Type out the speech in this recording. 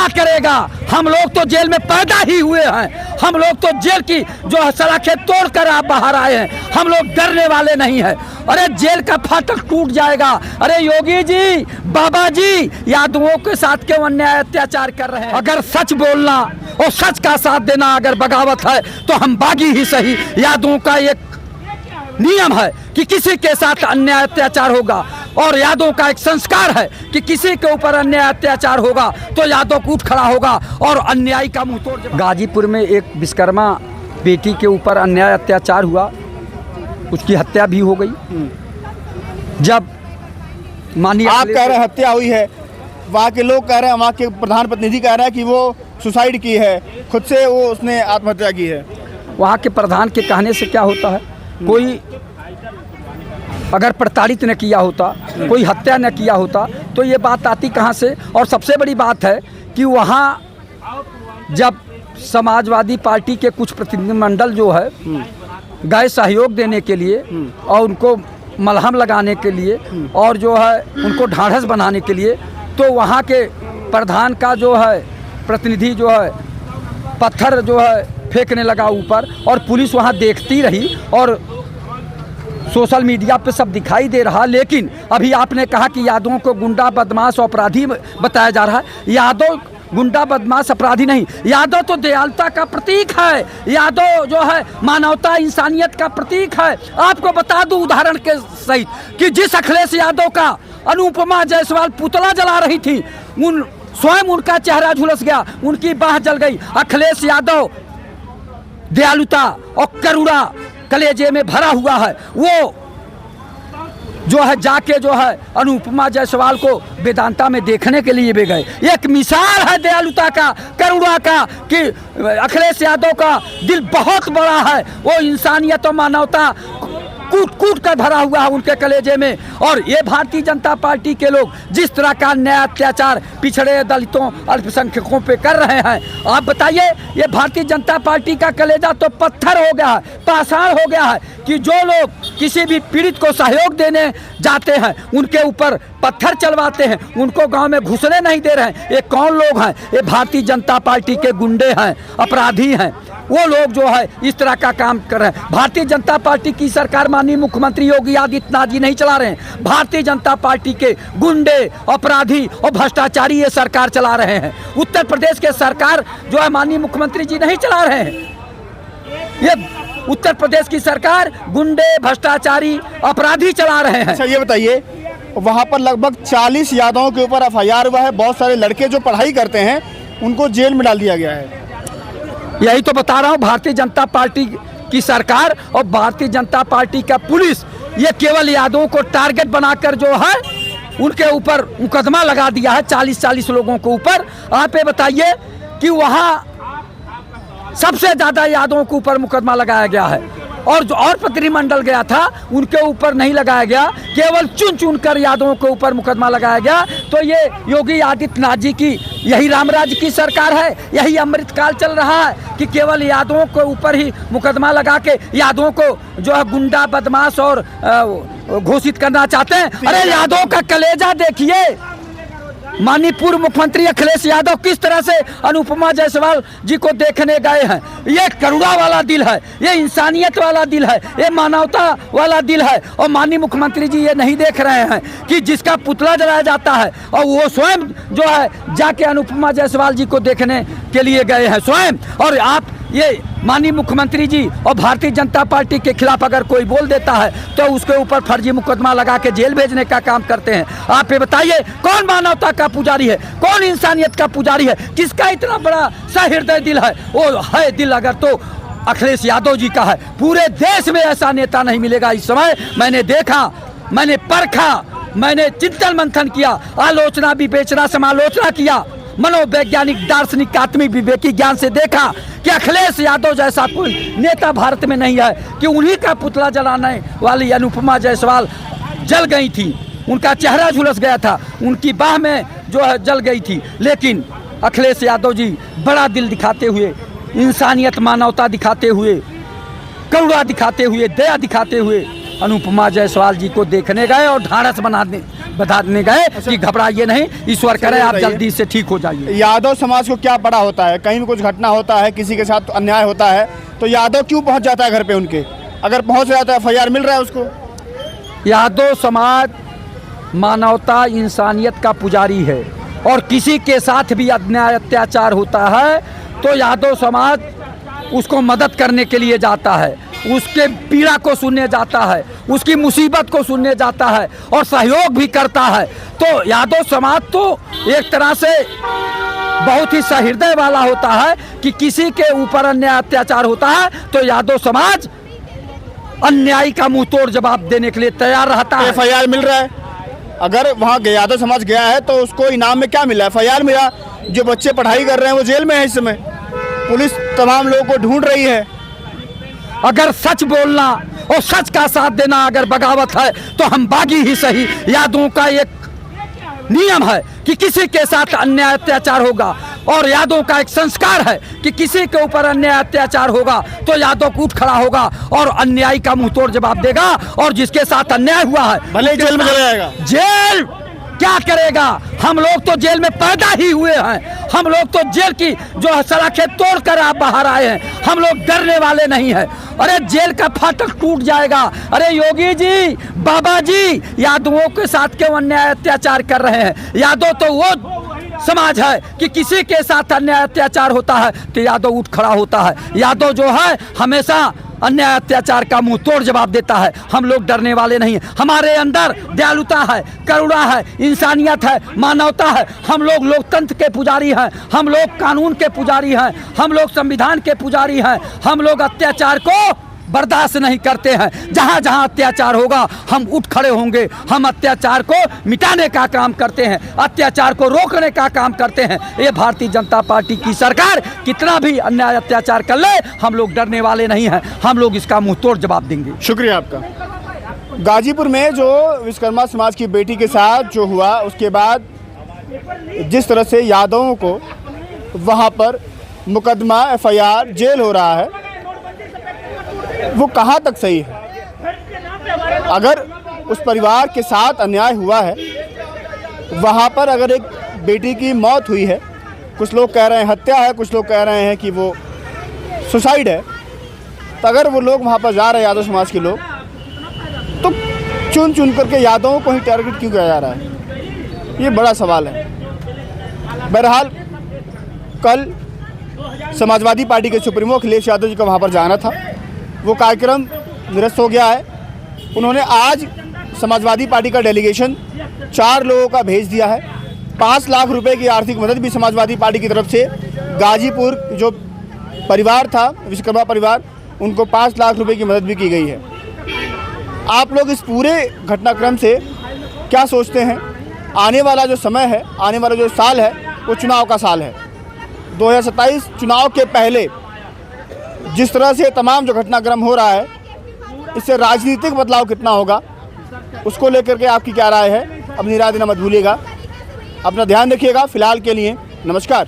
क्या करेगा? हम लोग तो जेल में पैदा ही हुए हैं, हम लोग तो जेल की जो सलाखें तोड़ कर आप बाहर आए हैं, हम लोग डरने वाले नहीं हैं। अरे जेल का फाटक टूट जाएगा। अरे योगी जी, बाबा जी, यादवों के साथ क्यों अन्याय अत्याचार कर रहे हैं? अगर सच बोलना और सच का साथ देना अगर बगावत है तो हम बागी ही सही। यादवों का एक नियम है कि किसी के साथ अन्याय अत्याचार होगा, और यादव का एक संस्कार है कि किसी के ऊपर अन्याय अत्याचार होगा तो यादव कूट खड़ा होगा और अन्यायी का मुंह तोड़। गाजीपुर में एक विश्वकर्मा बेटी के ऊपर अन्याय अत्याचार हुआ, उसकी हत्या भी हो गई। जब मानिए आप कह रहे हैं हत्या हुई है, वहाँ के लोग कह रहे हैं, वहाँ के प्रधान प्रतिनिधि कह रहे हैं कि वो सुसाइड की है, खुद से वो उसने आत्महत्या की है। वहाँ के प्रधान के कहने से क्या होता है? कोई अगर प्रताड़ित न किया होता, कोई हत्या न किया होता तो ये बात आती कहाँ से? और सबसे बड़ी बात है कि वहाँ जब समाजवादी पार्टी के कुछ प्रतिनिधिमंडल जो है गए सहयोग देने के लिए और उनको मलहम लगाने के लिए और जो है उनको ढाढ़स बनाने के लिए, तो वहाँ के प्रधान का जो है प्रतिनिधि जो है पत्थर जो है फेंकने लगा ऊपर, और पुलिस वहाँ देखती रही और सोशल मीडिया पे सब दिखाई दे रहा। लेकिन अभी आपने कहा कि यादवों को गुंडा बदमाश अपराधी बताया जा रहा है। यादव गुंडा बदमाश अपराधी नहीं, यादव तो दयालुता का प्रतीक है, यादव जो है मानवता इंसानियत का प्रतीक है। आपको बता दूं उदाहरण के सहित कि जिस अखिलेश यादव का अनुपमा जायसवाल पुतला जला रही थी, स्वयं उनका चेहरा झुलस गया, उनकी बाह जल गई। अखिलेश यादव दयालुता और करुणा कलेजे में भरा हुआ है। वो जो है जाके जो है अनुपमा जायसवाल को वेदांता में देखने के लिए भी गए। एक मिसाल है दयालुता का, करुणा का, कि अखिलेश यादव का दिल बहुत बड़ा है। वो इंसानियत और मानवता कूट कूट कर भरा हुआ है उनके कलेजे में। और ये भारतीय जनता पार्टी के लोग जिस तरह का अन्याय अत्याचार पिछड़े दलितों अल्पसंख्यकों पे कर रहे हैं, आप बताइए, ये भारतीय जनता पार्टी का कलेजा तो पत्थर हो गया है, पाषाण हो गया है कि जो लोग किसी भी पीड़ित को सहयोग देने जाते हैं उनके ऊपर पत्थर चलवाते हैं, उनको गांव में घुसने नहीं दे रहे हैं। ये कौन लोग हैं? ये भारतीय जनता पार्टी के गुंडे हैं, अपराधी हैं। वो लोग जो है इस तरह का काम कर रहे हैं। भारतीय जनता पार्टी की सरकार माननीय मुख्यमंत्री योगी आदित्यनाथ जी नहीं चला रहे हैं, भारतीय जनता पार्टी के गुंडे, अपराधी और भ्रष्टाचारी ये सरकार चला रहे हैं। उत्तर प्रदेश के सरकार जो है माननीय मुख्यमंत्री जी नहीं चला रहे हैं। ये उत्तर प्रदेश की सरकार गुंडे, भ्रष्टाचारी, अपराधी चला रहे हैं। अच्छा ये बताइए, वहाँ पर लगभग 40 यादवों के ऊपर FIR हुआ है। बहुत सारे लड़के जो पढ़ाई करते हैं उनको जेल में डाल दिया गया है। यही तो बता रहा हूँ, भारतीय जनता पार्टी की सरकार और भारतीय जनता पार्टी का पुलिस ये केवल यादवों को टारगेट बनाकर जो है उनके ऊपर मुकदमा लगा दिया है 40-40 लोगों के ऊपर। आप ये बताइए कि वहाँ सबसे ज़्यादा यादवों के ऊपर मुकदमा लगाया गया है, और जो और प्रतिनिधिमंडल गया था उनके ऊपर नहीं लगाया गया, केवल चुन चुन कर यादवों के ऊपर मुकदमा लगाया गया। तो ये योगी आदित्यनाथ जी की यही रामराज्य की सरकार है, यही अमृतकाल चल रहा है कि केवल यादवों के ऊपर ही मुकदमा लगा के यादवों को जो है गुंडा बदमाश और घोषित करना चाहते हैं। अरे यादवों का कलेजा देखिए, माननीय पूर्व मुख्यमंत्री अखिलेश यादव किस तरह से अनुपमा जायसवाल जी को देखने गए हैं। ये करुणा वाला दिल है, ये इंसानियत वाला दिल है, ये मानवता वाला दिल है। और माननीय मुख्यमंत्री जी ये नहीं देख रहे हैं कि जिसका पुतला जलाया जाता है और वो स्वयं जो है जाके अनुपमा जायसवाल जी को देखने के लिए गए हैं स्वयं। और आप ये माननीय मुख्यमंत्री जी और भारतीय जनता पार्टी के खिलाफ अगर कोई बोल देता है तो उसके ऊपर फर्जी मुकदमा लगा के जेल भेजने का काम करते हैं। आप ये बताइए, कौन मानवता का पुजारी है, कौन इंसानियत का पुजारी है, किसका इतना बड़ा सहृदय दिल है? वो है दिल अगर तो अखिलेश यादव जी का है। पूरे देश में ऐसा नेता नहीं मिलेगा इस समय। मैंने देखा, मैंने परखा, मैंने चिंतन मंथन किया, आलोचना विवेचना समालोचना किया, मनोवैज्ञानिक दार्शनिक आत्मिक विवेकी ज्ञान से देखा कि अखिलेश यादव जैसा कोई नेता भारत में नहीं है कि उन्हीं का पुतला जलाने वाली अनुपमा जायसवाल जल गई थी, उनका चेहरा झुलस गया था, उनकी बाह में जो है जल गई थी। लेकिन अखिलेश यादव जी बड़ा दिल दिखाते हुए, इंसानियत मानवता दिखाते हुए, करुणा दिखाते हुए, दया दिखाते हुए अनुपमा जायसवाल जी को देखने गए और ढाढ़स बताने गए कि घबराइए नहीं, ईश्वर करे आप बताइए। जल्दी से ठीक हो जाइए। यादव समाज को क्या पड़ा होता है? कहीं भी कुछ घटना होता है, किसी के साथ अन्याय होता है तो यादव क्यों पहुंच जाता है घर पे उनके? अगर पहुंच जाता है FIR मिल रहा है उसको? यादव समाज मानवता इंसानियत का पुजारी है और किसी के साथ भी अन्याय अत्याचार होता है तो यादव समाज उसको मदद करने के लिए जाता है, उसके पीड़ा को सुनने जाता है, उसकी मुसीबत को सुनने जाता है और सहयोग भी करता है। तो यादव समाज तो एक तरह से बहुत ही सहृदय वाला होता है कि किसी के ऊपर अन्याय अत्याचार होता है तो यादव समाज अन्यायी का मुंह तोड़ जवाब देने के लिए तैयार रहता है। FIR मिल रहा है? अगर वहाँ यादव समाज गया है तो उसको इनाम में क्या मिला? FIR मिला। जो बच्चे पढ़ाई कर रहे हैं वो जेल में है इस समय, पुलिस तमाम लोगों को ढूंढ रही है। अगर सच बोलना और सच का साथ देना अगर बगावत है तो हम बागी ही सही। यादवों का एक नियम है कि किसी के साथ अन्याय अत्याचार होगा और यादवों का एक संस्कार है कि किसी के ऊपर अन्याय अत्याचार होगा तो यादव उठ खड़ा होगा और अन्यायी का मुंह तोड़ जवाब देगा और जिसके साथ अन्याय हुआ है भले ही जेल में चला जाएगा। जेल क्या करेगा? हम लोग तो जेल में पैदा ही हुए हैं, हम लोग तो जेल की जो सलाखें तोड़ कर आप बाहर आए हैं, हम लोग डरने वाले नहीं हैं। अरे जेल का फाटक टूट जाएगा। अरे योगी जी, बाबा जी यादवों के साथ क्यों अन्याय अत्याचार कर रहे हैं? यादव तो वो समाज है कि किसी के साथ अन्याय अत्याचार होता है तो यादव उठ खड़ा होता है। यादव जो है हमेशा अन्याय अत्याचार का मुंह तोड़ जवाब देता है। हम लोग डरने वाले नहीं हैं। हमारे अंदर दयालुता है, करुणा है, इंसानियत है, मानवता है। हम लोग लोकतंत्र के पुजारी हैं, हम लोग कानून के पुजारी हैं, हम लोग संविधान के पुजारी हैं। हम लोग अत्याचार को बर्दाश्त नहीं करते हैं। जहाँ जहाँ अत्याचार होगा हम उठ खड़े होंगे। हम अत्याचार को मिटाने का काम करते हैं, अत्याचार को रोकने का काम करते हैं। ये भारतीय जनता पार्टी की सरकार कितना भी अन्याय अत्याचार कर ले, हम लोग डरने वाले नहीं हैं। हम लोग इसका मुंह तोड़ जवाब देंगे। शुक्रिया आपका। गाजीपुर में जो विश्वकर्मा समाज की बेटी के साथ जो हुआ उसके बाद जिस तरह से यादवों को वहाँ पर मुकदमा FIR जेल हो रहा है, वो कहाँ तक सही है? अगर उस परिवार के साथ अन्याय हुआ है, वहाँ पर अगर एक बेटी की मौत हुई है, कुछ लोग कह रहे हैं हत्या है, कुछ लोग कह रहे हैं कि वो सुसाइड है, तो अगर वो लोग वहाँ पर जा रहे हैं यादव समाज के लोग, तो चुन चुन करके यादवों को ही टारगेट क्यों किया जा रहा है? ये बड़ा सवाल है। बहरहाल कल समाजवादी पार्टी के सुप्रीमो अखिलेश यादव जी का वहाँ पर जाना था, वो कार्यक्रम निरस्त हो गया है। उन्होंने आज समाजवादी पार्टी का डेलीगेशन 4 लोगों का भेज दिया है। 5 लाख रुपए की आर्थिक मदद भी समाजवादी पार्टी की तरफ से गाजीपुर जो परिवार था विश्वकर्मा परिवार, उनको 5 लाख रुपए की मदद भी की गई है। आप लोग इस पूरे घटनाक्रम से क्या सोचते हैं? आने वाला जो समय है, आने वाला जो साल है, वो चुनाव का साल है। 2027 चुनाव के पहले जिस तरह से तमाम जो घटनाक्रम हो रहा है, इससे राजनीतिक बदलाव कितना होगा, उसको लेकर के आपकी क्या राय है? अपनी राय देना मत भूलिएगा। अपना ध्यान रखिएगा। फिलहाल के लिए नमस्कार।